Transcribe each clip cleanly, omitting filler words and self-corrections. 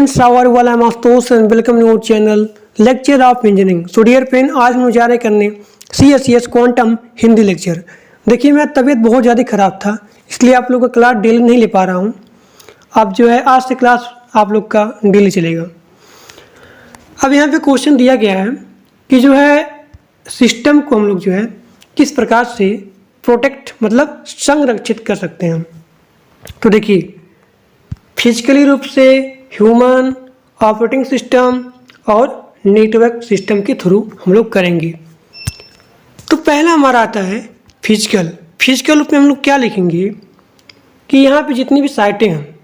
friends, how are you all? I am Astos and welcome to our channel Lecture of Engineering. So dear friend, आज हम जा रहे करने CSCS quantum Hindi lecture. देखिए मेरा तबीयत बहुत ज़्यादा ख़राब था, इसलिए आप लोग का क्लास डेली नहीं ले पा रहा हूँ। अब जो है आज से क्लास आप लोग का डेली चलेगा। अब यहाँ पे क्वेश्चन दिया गया है कि जो है सिस्टम को हम लोग जो है किस प्रकार से प्रोटेक्ट मतलब संरक्षित कर सकते हैं। तो देखिए फिजिकली रूप से ह्यूमन, ऑपरेटिंग सिस्टम और नेटवर्क सिस्टम के थ्रू हम लोग करेंगे। तो पहला हमारा आता है फिजिकल रूप में हम लोग क्या लिखेंगे कि यहाँ पे जितनी भी साइटें हैं,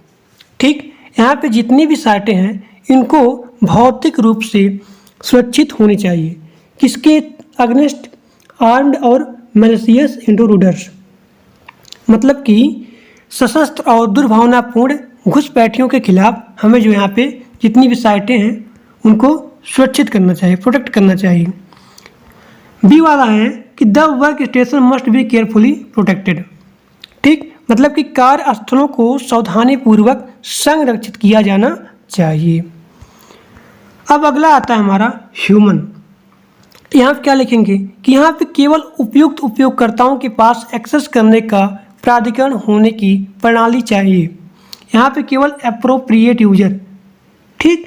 ठीक, यहाँ पे जितनी भी साइटें हैं इनको भौतिक रूप से सुरक्षित होनी चाहिए। किसके अगेंस्ट? आर्म्ड और मैलिशियस इंट्रूडर्स, मतलब कि सशस्त्र और दुर्भावनापूर्ण घुसपैठियों के खिलाफ हमें जो यहाँ पे जितनी भी साइटें हैं उनको सुरक्षित करना चाहिए, प्रोटेक्ट करना चाहिए। बी वाला है कि the work station must be carefully protected, ठीक, मतलब कि कार्यस्थलों को सावधानीपूर्वक संरक्षित किया जाना चाहिए। अब अगला आता है हमारा ह्यूमन। यहाँ पे क्या लिखेंगे कि यहाँ पे केवल उपयुक्त उपयोगकर्ताओं के पास एक्सेस करने का प्राधिकरण होने की प्रणाली चाहिए। यहाँ पे केवल एप्रोप्रिएट यूजर, ठीक,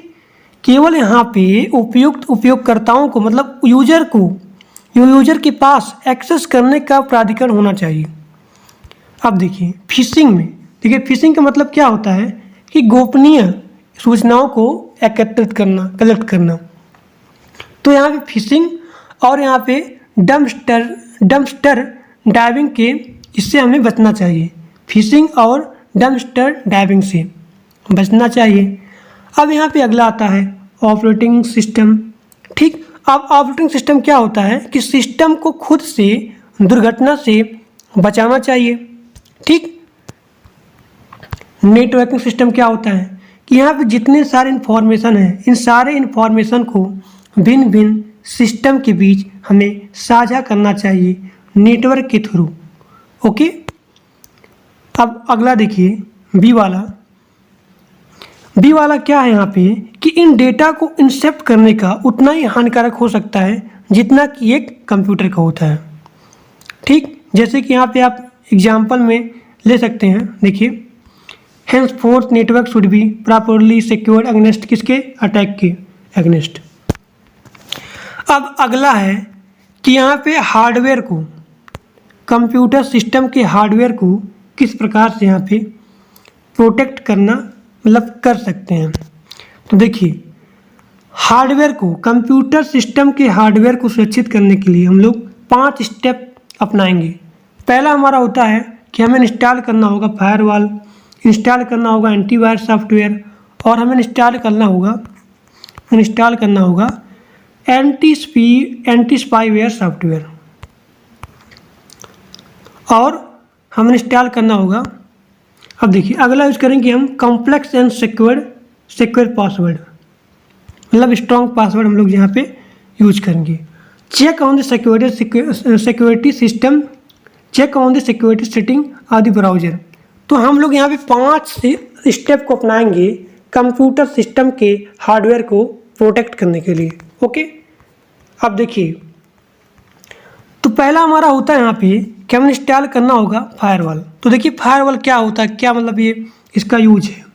केवल यहाँ पे उपयुक्त उपयोगकर्ताओं को मतलब यूजर के पास एक्सेस करने का प्राधिकरण होना चाहिए। अब देखिए फिशिंग का मतलब क्या होता है कि गोपनीय सूचनाओं को एकत्रित करना, कलेक्ट करना। तो यहाँ पे फिशिंग और यहाँ पे डम्पस्टर डाइविंग के इससे हमें बचना चाहिए। फिशिंग और डम्पस्टर डाइविंग से बचना चाहिए। अब यहाँ पे अगला आता है ऑपरेटिंग सिस्टम, ठीक। अब ऑपरेटिंग सिस्टम क्या होता है कि सिस्टम को खुद से दुर्घटना से बचाना चाहिए, ठीक। नेटवर्किंग सिस्टम क्या होता है कि यहाँ पे जितने सारे इन्फॉर्मेशन हैं इन सारे इन्फॉर्मेशन को भिन्न भिन्न सिस्टम के बीच हमें साझा करना चाहिए नेटवर्क के थ्रू, ओके। अब अगला देखिए बी वाला क्या है यहाँ पे कि इन डेटा को इंसेप्ट करने का उतना ही हानिकारक हो सकता है जितना कि एक कंप्यूटर का होता है, ठीक। जैसे कि यहाँ पे आप एग्जांपल में ले सकते हैं, देखिए henceforth network should be properly secured against किसके? अटैक के अगेंस्ट। अब अगला है कि यहाँ पे हार्डवेयर को, कंप्यूटर सिस्टम के हार्डवेयर को किस प्रकार से यहाँ पे प्रोटेक्ट करना मतलब कर सकते हैं। तो देखिए हार्डवेयर को, कंप्यूटर सिस्टम के हार्डवेयर को सुरक्षित करने के लिए हम लोग 5 स्टेप अपनाएंगे। पहला हमारा होता है कि हमें इंस्टॉल करना होगा फायरवॉल, इंस्टॉल करना होगा एंटीवायरस सॉफ्टवेयर और हमें इंस्टॉल करना होगा एंटी स्पाईवेयर सॉफ्टवेयर और हमें इंस्टॉल करना होगा। अब देखिए अगला यूज़ करेंगे हम कॉम्प्लेक्स एंड सिक्योर पासवर्ड, मतलब स्ट्रॉन्ग पासवर्ड हम लोग यहाँ पे यूज करेंगे। Check on the security system, check on the security setting of the browser. तो हम लोग यहाँ पे 5 स्टेप को अपनाएंगे कंप्यूटर सिस्टम के हार्डवेयर को प्रोटेक्ट करने के लिए, ओके। अब देखिए तो पहला हमारा होता है यहाँ पे कि हमें इंस्टॉल करना होगा फायरवॉल। तो देखिए फायरवॉल क्या होता है, क्या मतलब ये इसका यूज है।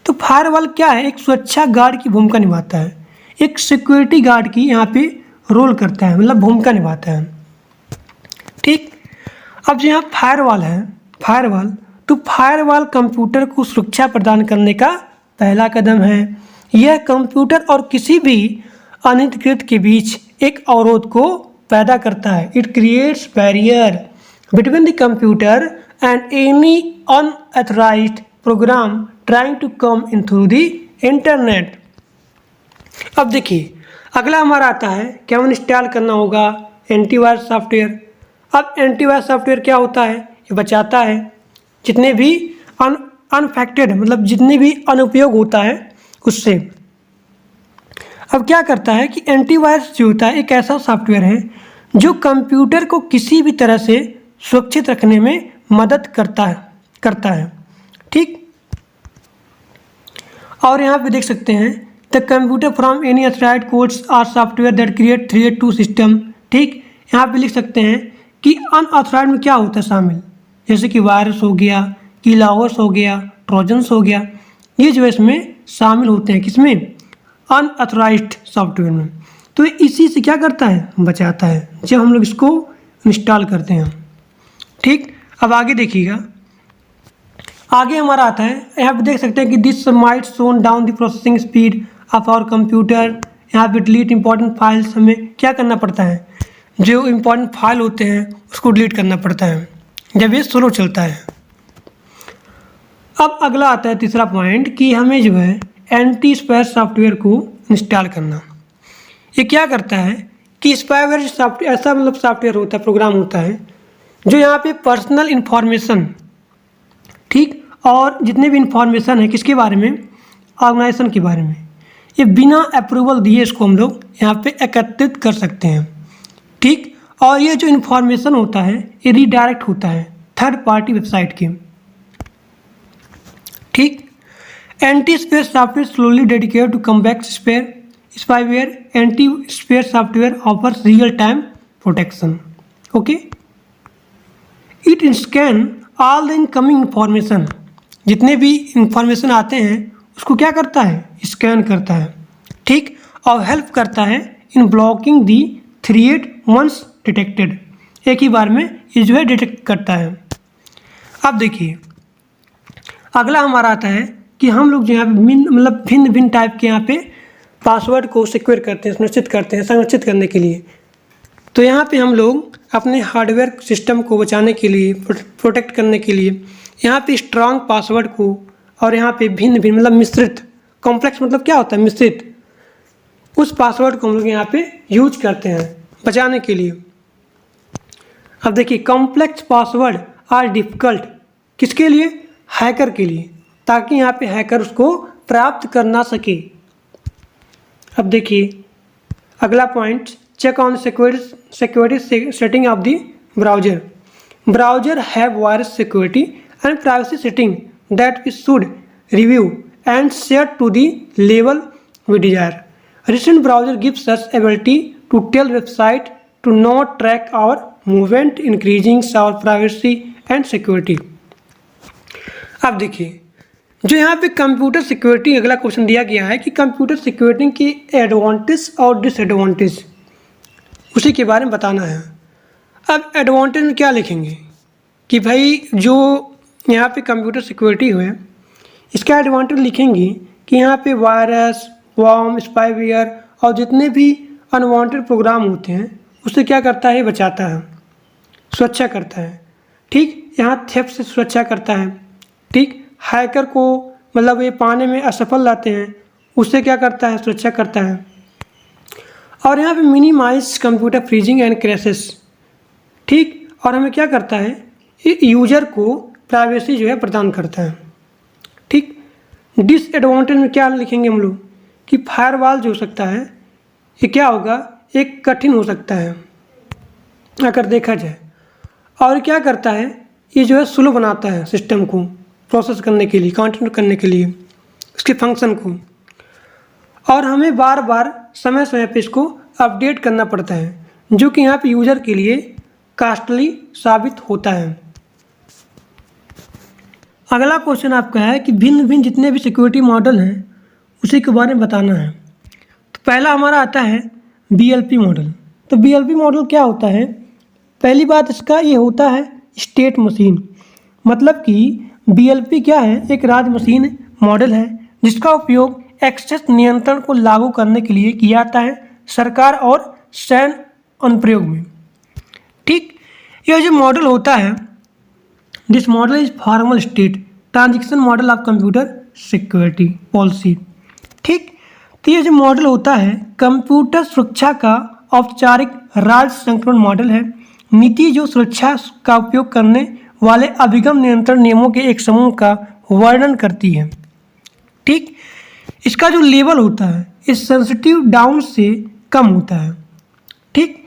तो फायरवॉल क्या है? एक सुरक्षा गार्ड की भूमिका निभाता है, एक सिक्योरिटी गार्ड की यहाँ पे रोल करता है, मतलब भूमिका निभाता है, ठीक। अब जो यहाँ फायरवॉल है, तो फायरवॉल कंप्यूटर को सुरक्षा प्रदान करने का पहला कदम है। यह कंप्यूटर और किसी भी अनधिकृत के बीच एक अवरोध को पैदा करता है। It creates barrier between the computer and any unauthorised program trying to come in through the internet. अब देखिए अगला हमारा आता है कि हमें इंस्टॉल करना होगा एंटीवायरस सॉफ्टवेयर। अब एंटीवायरस सॉफ्टवेयर क्या होता है? ये बचाता है जितने भी अनफेक्टेड मतलब जितने भी अनुपयोग होता है उससे। अब क्या करता है कि एंटीवायरस जो होता है एक ऐसा सॉफ्टवेयर है जो कंप्यूटर को किसी भी तरह से सुरक्षित रखने में मदद करता है, ठीक। और यहाँ पे देख सकते हैं the computer from any authorized codes or software that create threat to system. ठीक, यहाँ पे लिख सकते हैं कि अनऑथराइज्ड में क्या होता है शामिल, जैसे कि वायरस हो गया, कीलॉगर्स हो गया, ट्रोजन्स हो गया, ये जो है इसमें शामिल होते हैं, किसमें, अनऑथराइज्ड सॉफ्टवेयर में। तो इसी से क्या करता है, बचाता है जब हम लोग इसको इंस्टॉल करते हैं। ठीक, अब आगे देखिएगा, आगे हमारा आता है, यहाँ पे देख सकते हैं कि this might slow down the processing speed of our computer. यहाँ पे डिलीट इंपॉर्टेंट फाइल्स, हमें क्या करना पड़ता है, जो इंपॉर्टेंट फाइल होते हैं उसको डिलीट करना पड़ता है जब ये स्लो चलता है। अब अगला आता है तीसरा पॉइंट कि हमें जो है एंटी स्पायर सॉफ्टवेयर को इंस्टॉल करना। ये क्या करता है कि स्पायवेयर सॉफ्टवेयर ऐसा मतलब सॉफ्टवेयर होता है, प्रोग्राम होता है जो यहाँ पे पर्सनल इन्फॉर्मेशन, ठीक, और जितने भी इंफॉर्मेशन है किसके बारे में, ऑर्गेनाइजेशन के बारे में, ये बिना अप्रूवल दिए इसको हम लोग यहाँ पे एकत्रित कर सकते हैं। ठीक, और ये जो इन्फॉर्मेशन होता है ये रीडायरेक्ट होता है थर्ड पार्टी वेबसाइट के। ठीक, anti spyware software solely dedicated to combat spyware. Anti spyware software offers real time protection. Okay, it scan all the incoming information, जितने भी इंफॉर्मेशन आते हैं उसको क्या करता है, स्कैन करता है। ठीक, और हेल्प करता है इन blocking the threat once detected, एक ही बार में ये जो है डिटेक्ट करता है। अब देखिए अगला हमारा आता है कि हम लोग जो यहाँ पे मतलब भिन्न भिन्न टाइप के यहाँ पे पासवर्ड को सिक्योर करते हैं, सुनिश्चित करते हैं, संरक्षित करने के लिए। तो यहाँ पे हम लोग अपने हार्डवेयर सिस्टम को बचाने के लिए, प्रोटेक्ट करने के लिए यहाँ पे स्ट्रांग पासवर्ड को और यहाँ पे भिन्न भिन्न मतलब मिश्रित, कॉम्प्लेक्स मतलब क्या होता है, मिश्रित, उस पासवर्ड को हम लोग यहाँ पे यूज करते हैं बचाने के लिए। अब देखिए कॉम्प्लेक्स पासवर्ड आर डिफ़िकल्ट, किसके लिए, हैकर के लिए, ताकि यहाँ पे हैकर उसको प्राप्त कर ना सके। अब देखिए अगला point, check on security setting of the browser. Browser have various security and privacy setting that we should review and set to the level we desire. Recent browser gives us ability to tell website to not track our movement, increasing our privacy and security। अब देखिए जो यहाँ पे computer security अगला question दिया गया है कि कंप्यूटर सिक्योरिटी की एडवांटेज और डिसएडवांटेज, उसी के बारे में बताना है। अब एडवांटेज में क्या लिखेंगे कि भाई जो यहाँ पे कंप्यूटर सिक्योरिटी है इसका एडवांटेज लिखेंगे कि यहाँ पे वायरस, वॉर्म, स्पाईवेयर और जितने भी अनवांटेड प्रोग्राम होते हैं उससे क्या करता है, बचाता है, सुरक्षा करता है। ठीक, यहाँ थेफ्ट से सुरक्षा करता है। ठीक, हैकर को मतलब ये पाने में असफल रहते हैं उससे क्या करता है, सुरक्षा करता है। और यहाँ पे minimise computer freezing and crashes. ठीक, और हमें क्या करता है, ये यूजर को प्राइवेसी जो है प्रदान करता है। ठीक, डिसएडवांटेज में क्या लिखेंगे हम लोग कि फायरवॉल जो हो सकता है ये क्या होगा, एक कठिन हो सकता है अगर देखा जाए। और क्या करता है, ये जो है स्लो बनाता है सिस्टम को प्रोसेस करने के लिए, कंटिन्यू करने के लिए उसके फंक्शन को। और हमें बार बार समय समय पे इसको अपडेट करना पड़ता है जो कि यहाँ पे यूज़र के लिए कॉस्टली साबित होता है। अगला क्वेश्चन आपका है कि भिन्न भिन्न जितने भी सिक्योरिटी मॉडल हैं उसी के बारे में बताना है। तो पहला हमारा आता है BLP मॉडल। तो BLP मॉडल क्या होता है, पहली बात इसका ये होता है स्टेट मशीन, मतलब कि BLP क्या है, एक राज्य मशीन मॉडल है जिसका उपयोग एक्सेस नियंत्रण को लागू करने के लिए किया जाता है सरकार और सैन्य अनुप्रयोग में। ठीक, यह जो मॉडल होता है, this model is formal state transition model of computer security policy. ठीक, तो ये जो मॉडल होता है कंप्यूटर सुरक्षा का औपचारिक राज्य संक्रमण मॉडल है, नीति जो सुरक्षा का उपयोग करने वाले अभिगम नियंत्रण नियमों के एक समूह का वर्णन करती है। ठीक, इसका जो लेवल होता है इस सेंसिटिव डाउन से कम होता है। ठीक,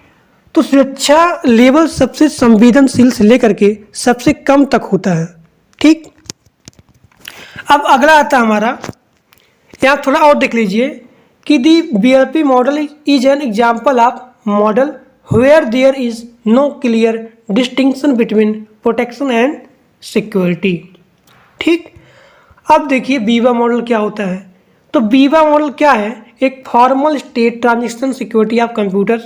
तो सुरक्षा लेवल सबसे संवेदनशील से लेकर के सबसे कम तक होता है। ठीक, अब अगला आता है हमारा यहाँ थोड़ा और देख लीजिए कि the BLP model is an example of model where there is no clear distinction between protection and security. ठीक, अब देखिए बीवा मॉडल क्या होता है। तो बीवा मॉडल क्या है? एक formal state transition security of computer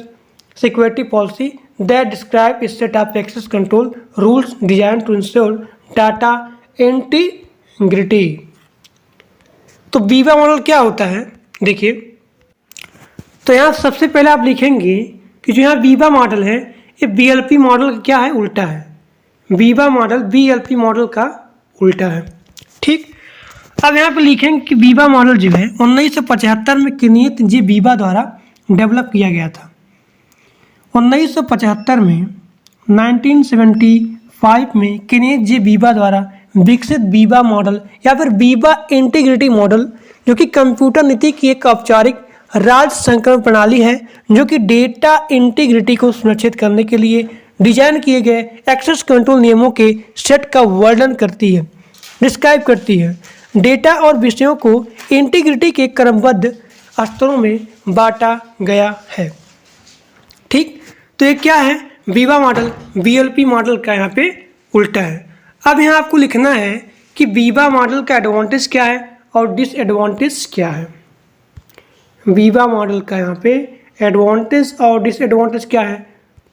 security policy that describe set of access control rules design to ensure data integrity. तो बीवा मॉडल क्या होता है देखिए, तो यहाँ सबसे पहले आप लिखेंगे कि जो यहाँ बीवा मॉडल है ये BLP मॉडल क्या है? उल्टा है। बीवा मॉडल BLP मॉडल का उल्टा है। ठीक, अब यहाँ पे लिखेंगे कि बीवा मॉडल जो है 1975 में केनेथ जे बीवा द्वारा डेवलप किया गया था। 1975 में 1975 में केनेथ जे बीवा द्वारा विकसित बीवा मॉडल या फिर बीवा इंटीग्रिटी मॉडल, जो कि कंप्यूटर नीति की एक औपचारिक राज्य संक्रमण प्रणाली है जो कि डेटा इंटीग्रिटी को सुनिश्चित करने के लिए डिजाइन किए गए एक्सेस कंट्रोल नियमों के सेट का वर्णन करती है, डिस्क्राइब करती है। डेटा और विषयों को इंटीग्रिटी के क्रमबद्ध स्तरों में बांटा गया है। ठीक, तो ये क्या है? बीवा मॉडल BLP मॉडल का यहाँ पे उल्टा है। अब यहाँ आपको लिखना है कि बीवा मॉडल का एडवांटेज क्या है और डिसएडवांटेज क्या है। बीवा मॉडल का यहाँ पे एडवांटेज और डिसएडवांटेज क्या है,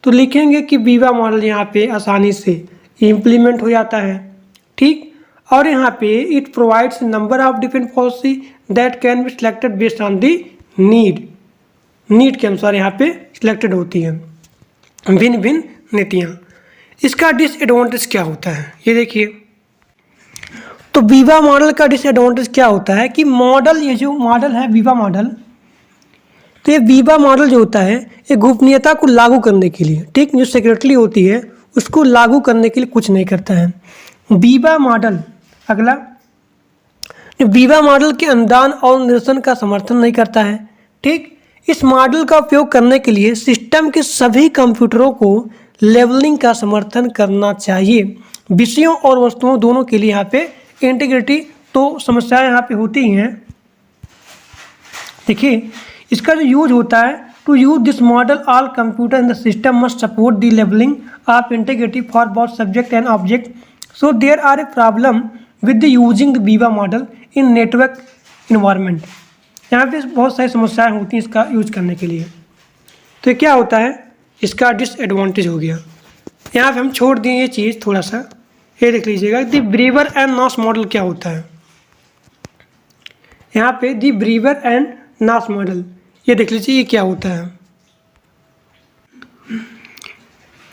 तो लिखेंगे कि बीवा मॉडल यहाँ पे आसानी से इम्प्लीमेंट हो जाता है। ठीक, और यहाँ पे it provides number of different policy that can be selected based on the need के अनुसार यहाँ पे सिलेक्टेड होती है भिन्न भिन्न नीतियाँ। इसका डिसएडवांटेज क्या होता है ये देखिए। तो बीवा मॉडल का डिसएडवांटेज क्या होता है कि मॉडल, ये जो मॉडल है बीवा मॉडल, तो ये बीवा मॉडल जो होता है ये गोपनीयता को लागू करने के लिए, ठीक, जो सिक्योरिटी होती है उसको लागू करने के लिए कुछ नहीं करता है बीवा मॉडल। अगला, बीवा मॉडल के अनुदान और निरसन का समर्थन नहीं करता है। ठीक, इस मॉडल का उपयोग करने के लिए सिस्टम के सभी कंप्यूटरों को लेवलिंग का समर्थन करना चाहिए। विषयों और वस्तुओं दोनों के लिए यहाँ पे इंटीग्रिटी तो समस्याएं यहाँ पे होती ही हैं। देखिए इसका जो यूज होता है, to use this model all computer in the system must support the levelling of integrity for both subject and object, so there are a problem with the using the Biba model in network environment. यहाँ पे बहुत सारी समस्याएं होती हैं इसका use करने के लिए। तो क्या होता है, इसका डिसएडवांटेज हो गया। यहाँ पे हम छोड़ दिए ये चीज़ थोड़ा सा, ये देख लीजिएगा the Brewer and NOS model क्या होता है। यहाँ पे the Brewer and NOS model, ये देख लीजिए ये क्या होता है।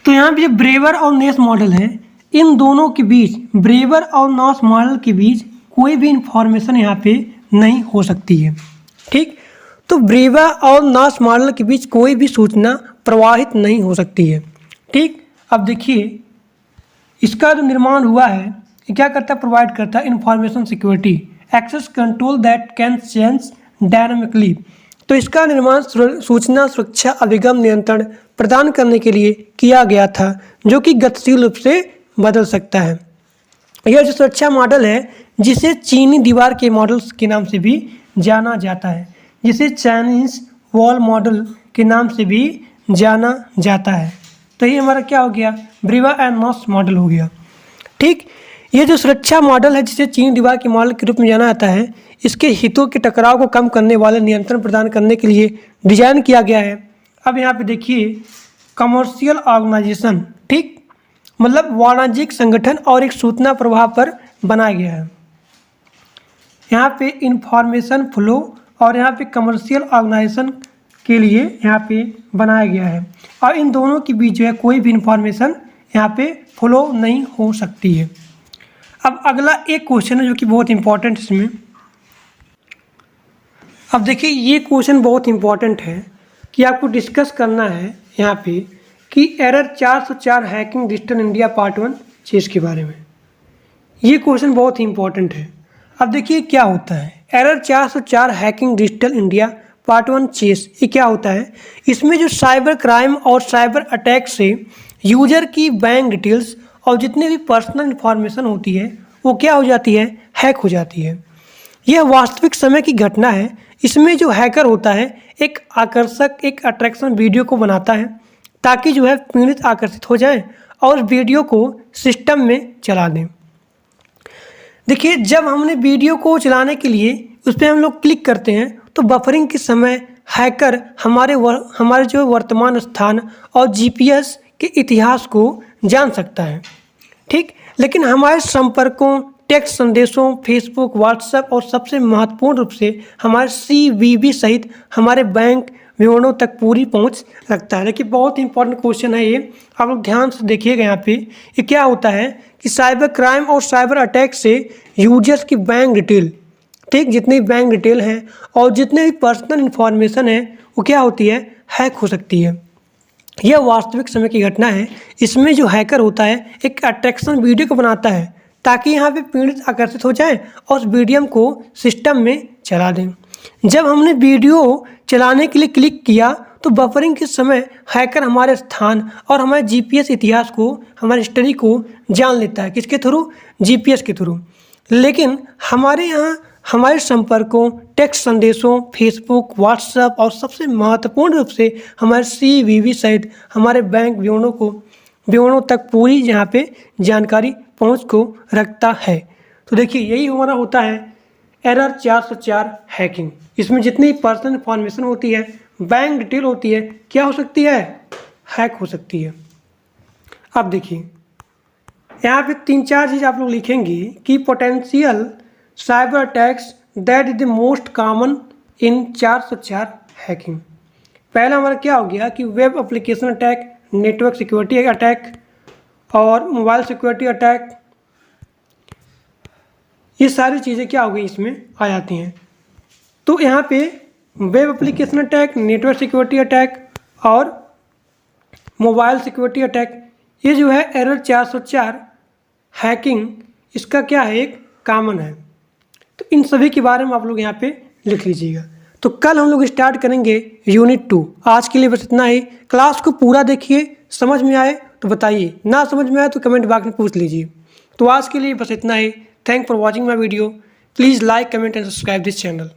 तो यहाँ पे ब्रेवर और नेस मॉडल है, इन दोनों के बीच, ब्रेवर और नॉस मॉडल के बीच कोई भी इंफॉर्मेशन यहाँ पे नहीं हो सकती है। ठीक, तो ब्रेवा और नॉस मॉडल के बीच कोई भी सूचना प्रवाहित नहीं हो सकती है। ठीक, अब देखिए इसका जो निर्माण हुआ है ये क्या करता है, प्रोवाइड करता है information security access control that can change dynamically. तो इसका निर्माण सूचना सुरक्षा अभिगम नियंत्रण प्रदान करने के लिए किया गया था जो कि गतिशील रूप से बदल सकता है। यह जो सुरक्षा मॉडल है जिसे चीनी दीवार के मॉडल्स के नाम से भी जाना जाता है, जिसे चाइनीज वॉल मॉडल के नाम से भी जाना जाता है। तो ये हमारा क्या हो गया, ब्रीवा एंड नॉस मॉडल हो गया। ठीक, ये जो सुरक्षा मॉडल है जिसे चीनी दीवार के मॉडल के रूप में जाना जाता है, इसके हितों के टकराव को कम करने वाले नियंत्रण प्रदान करने के लिए डिजाइन किया गया है। अब यहाँ पे देखिए कमर्शियल ऑर्गेनाइजेशन, ठीक, मतलब वाणिज्यिक संगठन और एक सूचना प्रवाह पर बनाया गया है। यहाँ पे इंफॉर्मेशन फ्लो और यहाँ पे कमर्शियल ऑर्गेनाइजेशन के लिए यहाँ पे बनाया गया है, और इन दोनों के बीच जो है कोई भी इंफॉर्मेशन यहाँ पे फ्लो नहीं हो सकती है। अब अगला एक क्वेश्चन है जो कि बहुत इंपॉर्टेंट इसमें। अब देखिए ये क्वेश्चन बहुत इंपॉर्टेंट है कि आपको डिस्कस करना है यहाँ पे कि error 404 hacking digital India part 1 चीज़ के बारे में। ये क्वेश्चन बहुत ही इंपॉर्टेंट है। अब देखिए क्या होता है error 404 hacking digital India part 1 चेस, ये क्या होता है, इसमें जो साइबर क्राइम और साइबर अटैक से यूजर की बैंक डिटेल्स और जितनी भी पर्सनल इन्फॉर्मेशन होती है वो क्या हो जाती है, हैक हो जाती है। यह वास्तविक समय की घटना है। इसमें जो हैकर होता है एक आकर्षक, एक अट्रैक्शन वीडियो को बनाता है ताकि जो है पीड़ित आकर्षित हो जाए और वीडियो को सिस्टम में चला दें। देखिए, जब हमने वीडियो को चलाने के लिए उस पर हम लोग क्लिक करते हैं तो बफरिंग के समय हैकर हमारे जो वर्तमान स्थान और जीपीएस के इतिहास को जान सकता है, ठीक। लेकिन हमारे संपर्कों, टेक्स्ट संदेशों, फेसबुक, व्हाट्सएप और सबसे महत्वपूर्ण रूप से हमारे सीवीवी सहित हमारे बैंक विवरणों तक पूरी पहुंच रखता है। देखिए, बहुत इंपॉर्टेंट क्वेश्चन है ये, आप लोग ध्यान से देखिएगा। यहाँ पे ये क्या होता है कि साइबर क्राइम और साइबर अटैक से यूजर्स की बैंक डिटेल, ठीक, जितनी बैंक डिटेल हैं और जितने भी पर्सनल इन्फॉर्मेशन है वो क्या होती है, हैक हो सकती है। यह वास्तविक समय की घटना है। इसमें जो हैकर होता है एक अट्रैक्शन वीडियो को बनाता है ताकि यहाँ पे पीड़ित आकर्षित हो जाए और उस वीडियो को सिस्टम में चला दें। जब हमने वीडियो चलाने के लिए क्लिक किया तो बफरिंग के समय हैकर हमारे स्थान और हमारे जीपीएस इतिहास को, हमारी हिस्ट्री को जान लेता है। किसके थ्रू? जीपीएस के थ्रू। लेकिन हमारे यहाँ हमारे संपर्कों, टेक्स्ट संदेशों, फेसबुक, व्हाट्सएप और सबसे महत्वपूर्ण रूप से हमारे सीवीवी सहित हमारे बैंक विवरणों तक पूरी यहाँ पे जानकारी पहुँच को रखता है। तो देखिए, यही हमारा होता है एरर 404 हैकिंग। इसमें जितनी पर्सनल इन्फॉर्मेशन होती है, बैंक डिटेल होती है, क्या हो सकती है, हैक हो सकती है। अब देखिए, यहाँ पे 3-4 चीज़ आप लोग लिखेंगे कि potential cyber attacks that is the most common in 404 hacking. पहला हमारा क्या हो गया कि web application attack, network security attack और मोबाइल सिक्योरिटी अटैक, ये सारी चीज़ें क्या हो गई, इसमें आ जाती हैं। तो यहाँ पे web application attack, network security attack और मोबाइल सिक्योरिटी अटैक, ये जो है एरर 404 हैकिंग, इसका क्या है, एक कॉमन है। तो इन सभी के बारे में आप लोग यहाँ पे लिख लीजिएगा। तो कल हम लोग स्टार्ट करेंगे यूनिट 2। आज के लिए बस इतना ही। क्लास को पूरा देखिए, समझ में आए तो बताइए, ना समझ में आए तो कमेंट बॉक्स में पूछ लीजिए। तो आज के लिए बस इतना ही। Thank for watching my video. Please like, comment and subscribe this channel.